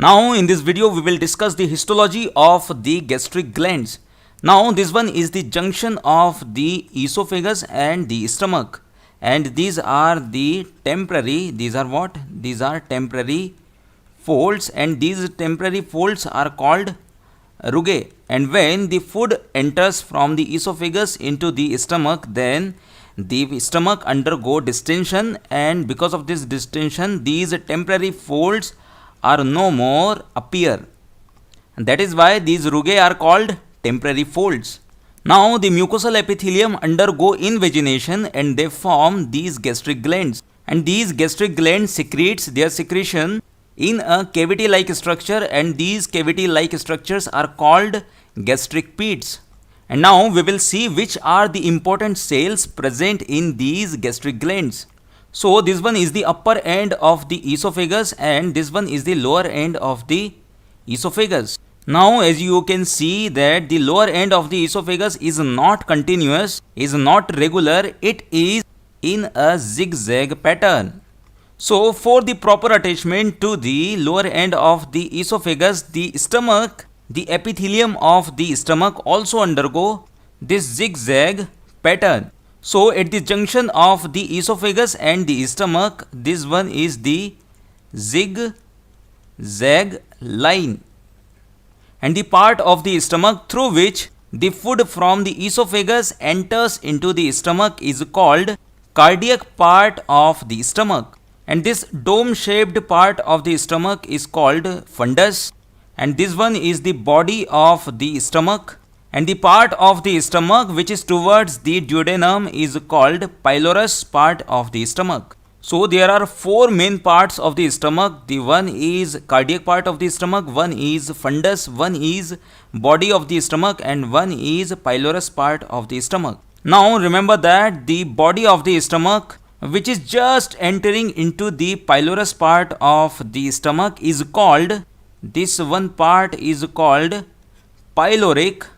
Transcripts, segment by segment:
Now in this video we will discuss the histology of the gastric glands. Now this one is the junction of the esophagus and the stomach, and these are the temporary, these are what? These are temporary folds, and these temporary folds are called rugae. And when the food enters from the esophagus into the stomach, then the stomach undergo distension, and because of this distension these temporary folds are no more appear, and that is why these rugae are called temporary folds. Now the mucosal epithelium undergo invagination and they form these gastric glands, and these gastric glands secretes their secretion in a cavity like structure, and these cavity like structures are called gastric pits. And now we will see which are the important cells present in these gastric glands. So this one is the upper end of the esophagus and this one is the lower end of the esophagus. Now as you can see that the lower end of the esophagus is not continuous, is not regular, it is in a zigzag pattern. So for the proper attachment to the lower end of the esophagus, the stomach, the epithelium of the stomach also undergo this zigzag pattern. So at the junction of the esophagus and the stomach, this one is the zigzag line, and the part of the stomach through which the food from the esophagus enters into the stomach is called cardiac part of the stomach, and this dome shaped part of the stomach is called fundus, and this one is the body of the stomach, and the part of the stomach which is towards the duodenum is called pylorus part of the stomach. So there are four main parts of the stomach. The one is cardiac part of the stomach, one is fundus, one is body of the stomach, and one is pylorus part of the stomach. Now remember that the body of the stomach which is just entering into the pylorus part of the stomach is called, this one part is called pyloric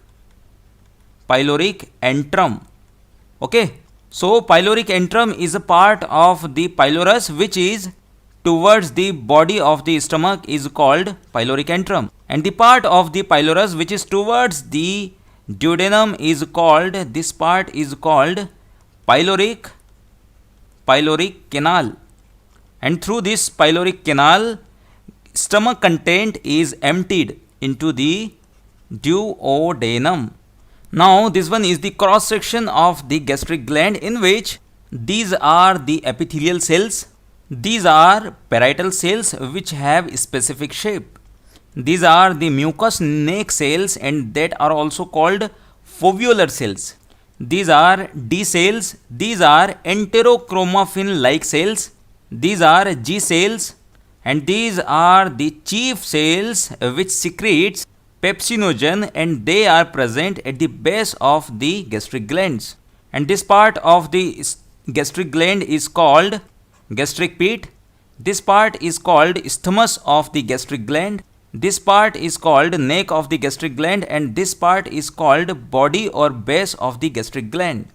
antrum. Okay, so pyloric antrum is a part of the pylorus which is towards the body of the stomach is called pyloric antrum, and the part of the pylorus which is towards the duodenum is called, this part is called pyloric canal, and through this pyloric canal stomach content is emptied into the duodenum. Now this one is the cross section of the gastric gland, in which these are the epithelial cells, these are parietal cells which have specific shape, these are the mucous neck cells and that are also called foveolar cells, these are D cells, these are enterochromaffin like cells, these are G cells, and these are the chief cells which secretes pepsinogen, and they are present at the base of the gastric glands, and this part of the gastric gland is called gastric pit, this part is called isthmus of the gastric gland, this part is called neck of the gastric gland, and this part is called body or base of the gastric gland.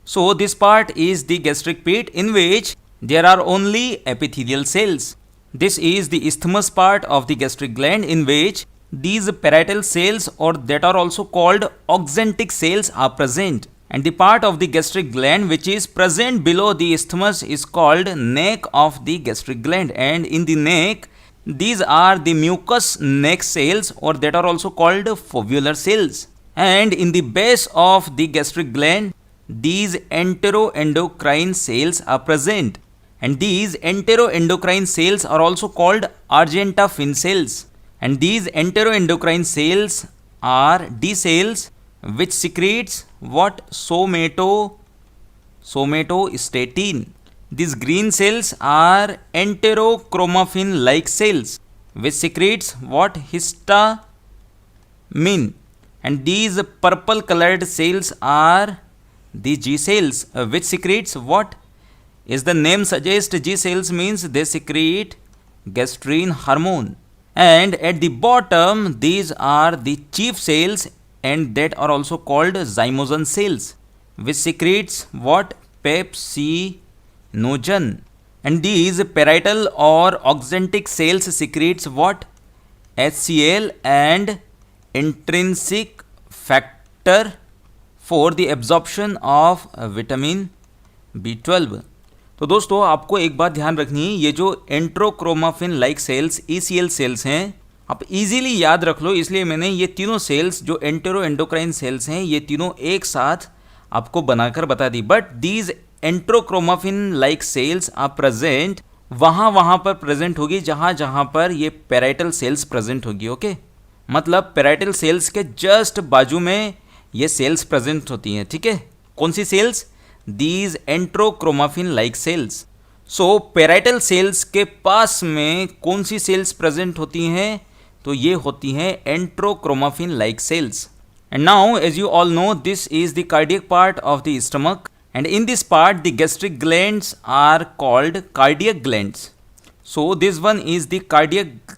So this part is the gastric pit in which there are only epithelial cells. This is the isthmus part of the gastric gland in which these parietal cells, or that are also called oxyntic cells, are present, and the part of the gastric gland which is present below the isthmus is called neck of the gastric gland, and in the neck these are the mucous neck cells, or that are also called foveolar cells, and in the base of the gastric gland these enteroendocrine cells are present, and these enteroendocrine cells are also called argentaffin cells. And these enteroendocrine cells are D cells which secretes what? Somatostatin. These green cells are enterochromaffin like cells which secretes what? Histamine. And these purple colored cells are the G cells which secretes what? As the name suggests, G cells means they secrete gastrin hormone. And at the bottom these are the chief cells, and that are also called zymogen cells which secretes what? Pepsinogen. And these parietal or oxyntic cells secretes what? HCl and intrinsic factor for the absorption of vitamin B12। तो दोस्तों आपको एक बात ध्यान रखनी है, ये जो एंट्रोक्रोमाफिन लाइक सेल्स ECL सेल्स हैं आप इजीली याद रख लो, इसलिए मैंने ये तीनों सेल्स जो एंटेरो एंडोक्राइन सेल्स हैं ये तीनों एक साथ आपको बनाकर बता दी। But these enterochromaffin like cells are present वहाँ पर प्रेजेंट होगी जहाँ पर ये पैराइटल सेल्स प्रेजेंट होगी। ओके, मतलब पैराइटल सेल्स के जस्ट बाजू में ये सेल्स प्रेजेंट होती हैं। ठीक है, कौन सी cells? These enterochromaffin like cells. So parietal cells के पास में कौन सी सेल्स प्रेजेंट होती हैं? तो ये होती हैं enterochromaffin like cells. And now, as you all know, this is the cardiac part of the stomach, and in this part the gastric glands are called cardiac glands. So this one is the cardiac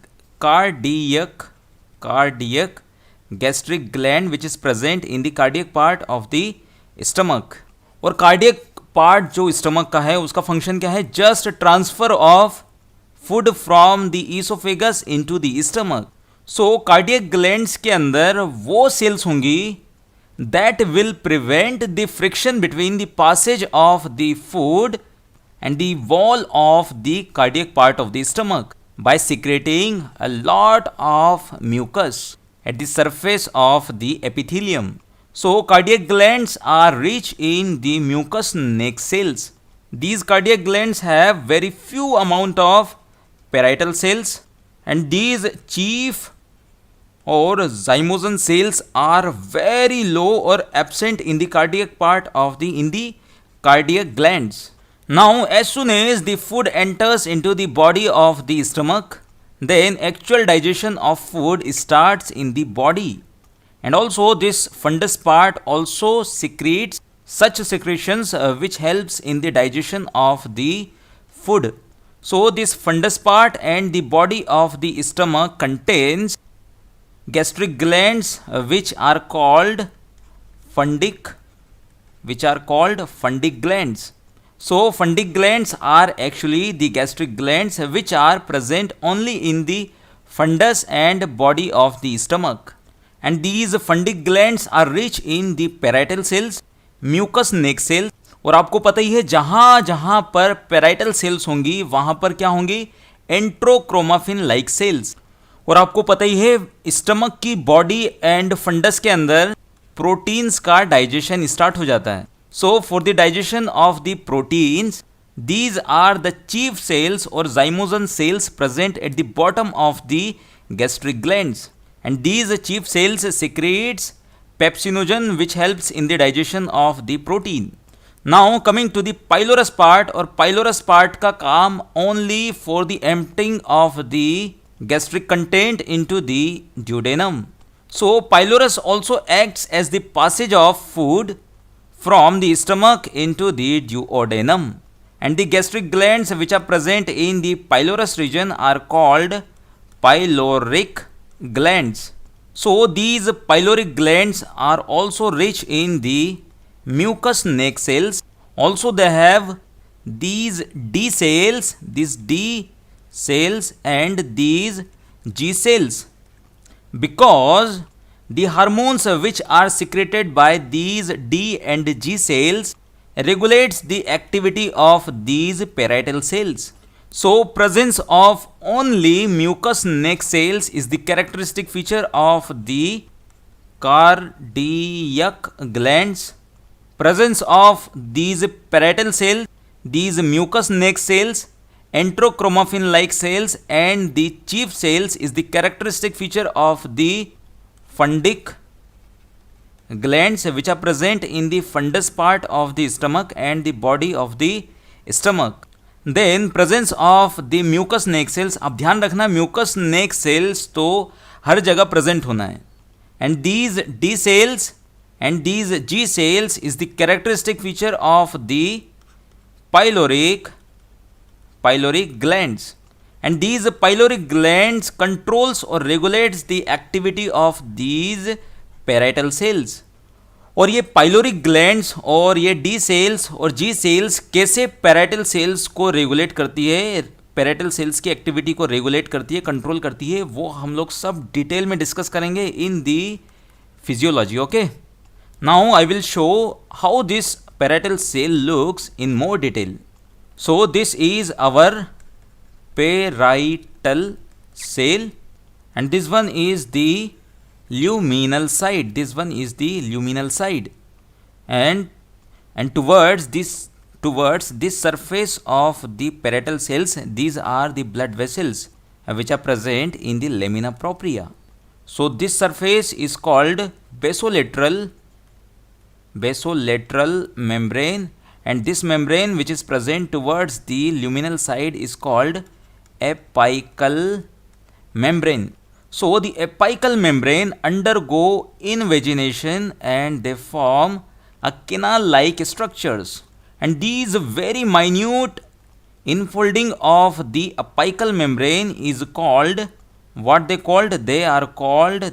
gastric gland which is present in the cardiac part of the stomach. और cardiac part जो stomach का है उसका function क्या है? Just transfer of food from the esophagus into the stomach. So cardiac glands के अंदर वो सेल्स होंगी that will prevent the friction between the passage of the food and the wall of the cardiac part of the stomach by secreting a lot of mucus at the surface of the epithelium. So cardiac glands are rich in the mucous neck cells. These cardiac glands have very few amount of parietal cells, and these chief or zymogen cells are very low or absent in the cardiac part of the cardiac glands. Now as soon as the food enters into the body of the stomach, then actual digestion of food starts in the body, and also this fundus part also secretes such secretions which helps in the digestion of the food. So this fundus part and the body of the stomach contains gastric glands which are called fundic glands. So fundic glands are actually the gastric glands which are present only in the fundus and body of the stomach, and these fundic glands are rich in the parietal cells, mucous neck cells, और आपको पता ही है जहां पर parietal cells होंगी वहां पर क्या होंगी? एंट्रोक्रोमाफिन लाइक सेल्स। और आपको पता ही है स्टमक की बॉडी एंड फंडस के अंदर प्रोटीन्स का डाइजेशन स्टार्ट हो जाता है। So for the digestion of the proteins these are the chief cells और zymogen cells present at the bottom of the gastric glands, and these chief cells secretes pepsinogen which helps in the digestion of the protein. Now coming to the pylorus part, और pylorus part का काम only for the emptying of the gastric content into the duodenum. So pylorus also acts as the passage of food from the stomach into the duodenum, and the gastric glands which are present in the pylorus region are called pyloric glands. So these pyloric glands are also rich in the mucous neck cells. Also they have these D cells and these G cells, because the hormones which are secreted by these D and G cells regulates the activity of these parietal cells. So presence of only mucous neck cells is the characteristic feature of the cardiac glands. Presence of these parietal cells, these mucous neck cells, enterochromaffin like cells and the chief cells is the characteristic feature of the fundic glands which are present in the fundus part of the stomach and the body of the stomach. Then presence of the mucous neck cells, अब ध्यान रखना mucous neck cells तो हर जगह present होना है, and these D cells and these G cells is the characteristic feature of the pyloric glands, and these pyloric glands controls or regulates the activity of these parietal cells. और ये pyloric glands और ये D sales और जी sales कैसे parietal cells को regulate करती है? Parietal sales की एक्टिविटी को रेगुलेट करती है, कंट्रोल करती है, वो हम लोग सब डिटेल में डिस्कस करेंगे in the physiology. Okay, now I will show how this parietal cell looks in more detail. So this is our parietal cell, and this one is the luminal side. This one is the luminal side, and towards this surface of the parietal cells, these are the blood vessels which are present in the lamina propria. So this surface is called basolateral membrane, and this membrane which is present towards the luminal side is called apical membrane. So the apical membrane undergo invagination and they form a canal-like structures, and these very minute infolding of the apical membrane is called what they called? They are called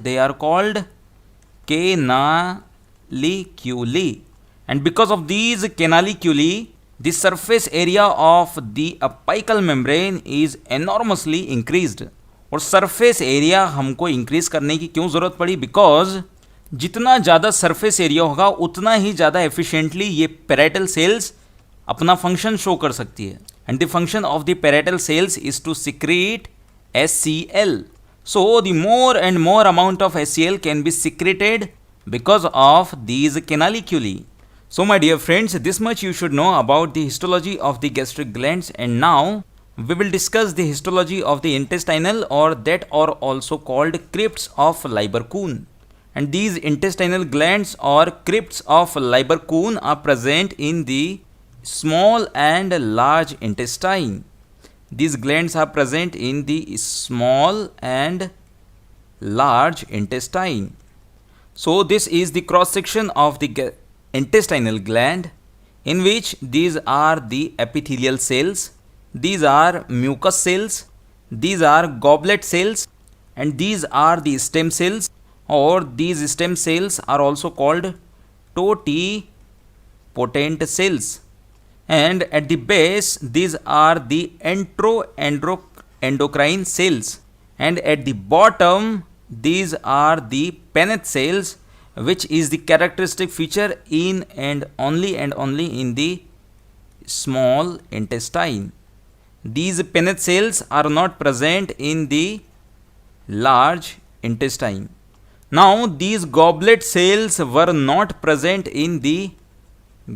canaliculi, and because of these canaliculi, the surface area of the apical membrane is enormously increased. और surface area हमको increase करने की क्यों ज़रूरत पड़ी? Because जितना ज़्यादा surface area होगा उतना ही ज़्यादा efficiently ये parietal cells अपना function show कर सकती है. And the function of the parietal cells is to secrete HCl. So the more and more amount of HCl can be secreted because of these canaliculi. So my dear friends, this much you should know about the histology of the gastric glands, and now we will discuss the histology of the intestinal, or that are also called crypts of Lieberkühn. And these intestinal glands or crypts of Lieberkühn are present in the small and large intestine. These glands are present in the small and large intestine. So this is the cross section of the intestinal gland, in which these are the epithelial cells, these are mucous cells, these are goblet cells, and these are the stem cells, or these stem cells are also called totipotent cells. And at the base, these are the endocrine cells, and at the bottom, these are the Paneth cells, which is the characteristic feature in and only in the small intestine. These Paneth cells are not present in the large intestine. Now these goblet cells were not present in the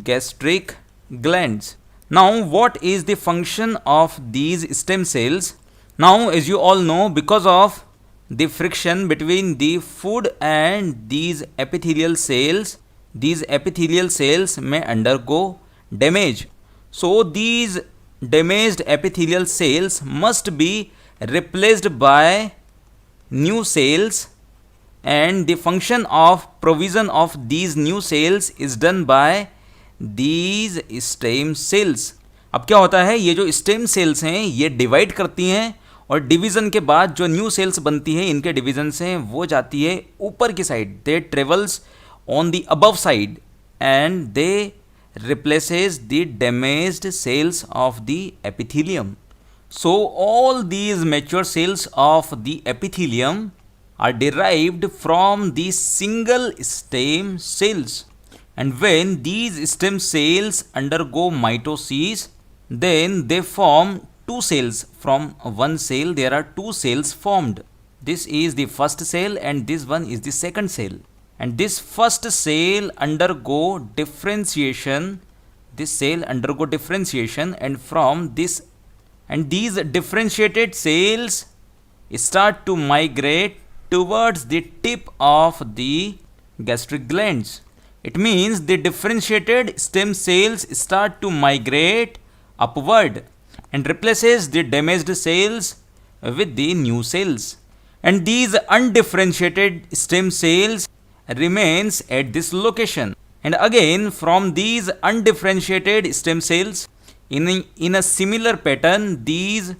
gastric glands. Now what is the function of these stem cells? Now as you all know, because of the friction between the food and these epithelial cells may undergo damage. So these damaged epithelial cells must be replaced by new cells, and the function of provision of these new cells is done by these stem cells. अब क्या होता है, ये जो stem cells हैं ये divide करती हैं, और डिवीज़न के बाद जो न्यू सेल्स बनती है इनके डिवीज़न से वो जाती है ऊपर की side. They travels on the above side and they replaces the damaged cells of the epithelium. So all these mature cells of the epithelium are derived from the single stem cells, and when these stem cells undergo mitosis, then they form two cells. From one cell there are two cells formed. This is the first cell and this one is the second cell, and this first cell undergo differentiation. And from this, and these differentiated cells start to migrate towards the tip of the gastric glands. It means the differentiated stem cells start to migrate upward and replaces the damaged cells with the new cells, and these undifferentiated stem cells remains at this location, and again from these undifferentiated stem cells in a similar pattern these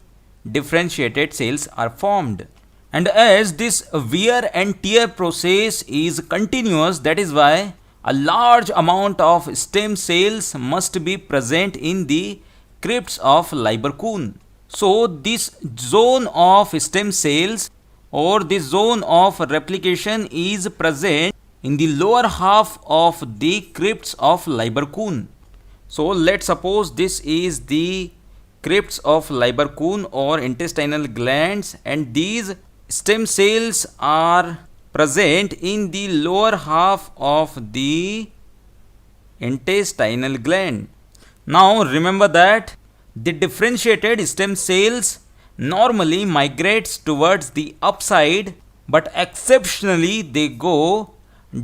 differentiated cells are formed. And as this wear and tear process is continuous, that is why a large amount of stem cells must be present in the crypts of Lieberkühn. So this zone of stem cells or this zone of replication is present in the lower half of the crypts of Lieberkühn. So let's suppose this is the crypts of Lieberkühn or intestinal glands, and these stem cells are present in the lower half of the intestinal gland. Now remember that the differentiated stem cells normally migrates towards the upside, but exceptionally they go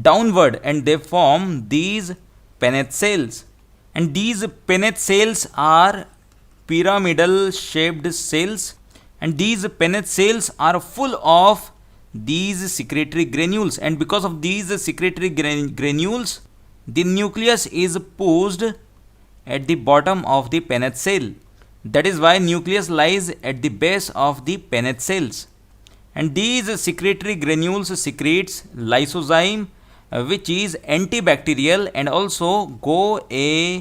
downward and they form these Paneth cells. And these Paneth cells are pyramidal shaped cells, and these Paneth cells are full of these secretory granules, and because of these secretory granules the nucleus is pushed at the bottom of the Paneth cell. That is why nucleus lies at the base of the Paneth cells. And these secretory granules secretes lysozyme, which is antibacterial and also guanylin.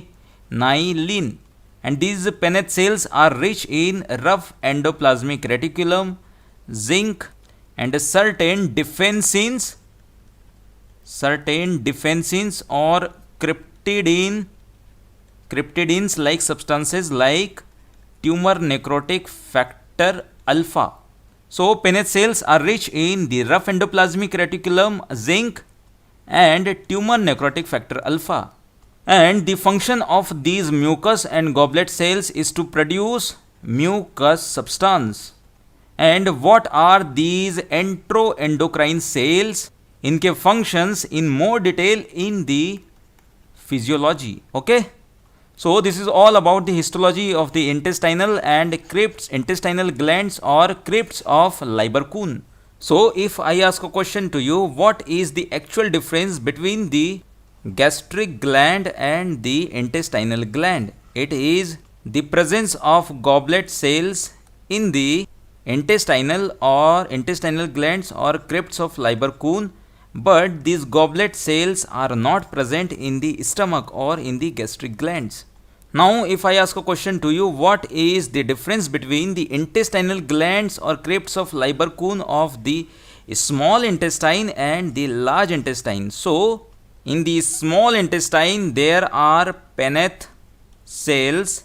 And these Paneth cells are rich in rough endoplasmic reticulum, zinc, and certain defensins or cryptidins like substances like tumor necrotic factor alpha. So Paneth cells are rich in the rough endoplasmic reticulum, zinc, and tumor necrotic factor alpha. And the function of these mucus and goblet cells is to produce mucus substance. And what are these enteroendocrine cells? इनके functions in more detail in the physiology. Okay. So this is all about the histology of the intestinal and crypts, intestinal glands or crypts of Lieberkühn. So if I ask a question to you, what is the actual difference between the gastric gland and the intestinal gland? It is the presence of goblet cells in the intestinal glands or crypts of Lieberkühn, but these goblet cells are not present in the stomach or in the gastric glands. Now if I ask a question to you, what is the difference between the intestinal glands or crypts of Lieberkühn of the small intestine and the large intestine? So in the small intestine there are Paneth cells,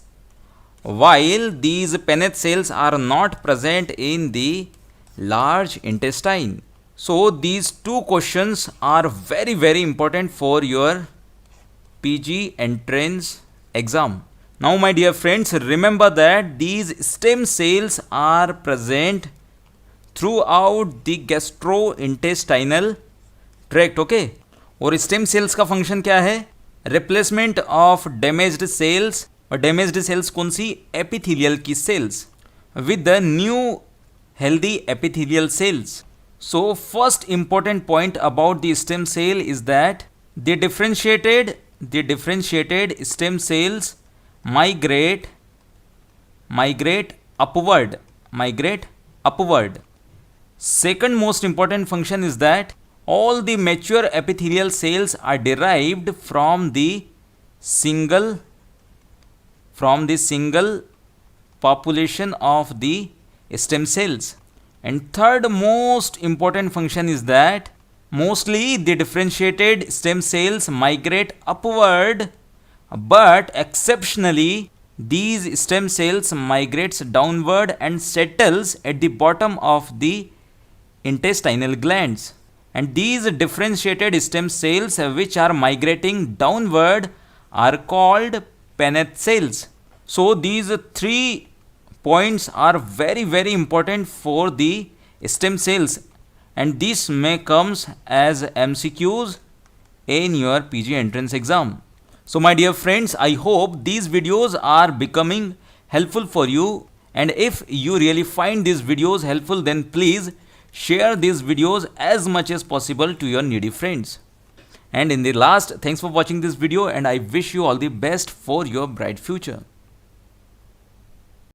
while these Paneth cells are not present in the large intestine. So these two questions are very important for your PG entrance exam. Now my dear friends, remember that these stem cells are present throughout the gastrointestinal tract. Okay, और stem cells का function क्या है? Replacement of damaged cells, और damaged cells कौन सी? Epithelial की cells with the new healthy epithelial cells. So first important point about the stem cell is that the differentiated stem cells migrate upward. Second most important function is that all the mature epithelial cells are derived from the single population of the stem cells. And third most important function is that mostly the differentiated stem cells migrate upward, but exceptionally these stem cells migrates downward and settles at the bottom of the intestinal glands. And these differentiated stem cells which are migrating downward are called Paneth cells. So these three points are very important for the stem cells, and this may comes as MCQs in your PG entrance exam. So my dear friends, I hope these videos are becoming helpful for you, and if you really find these videos helpful, then please share these videos as much as possible to your needy friends. And in the last, thanks for watching this video, and I wish you all the best for your bright future.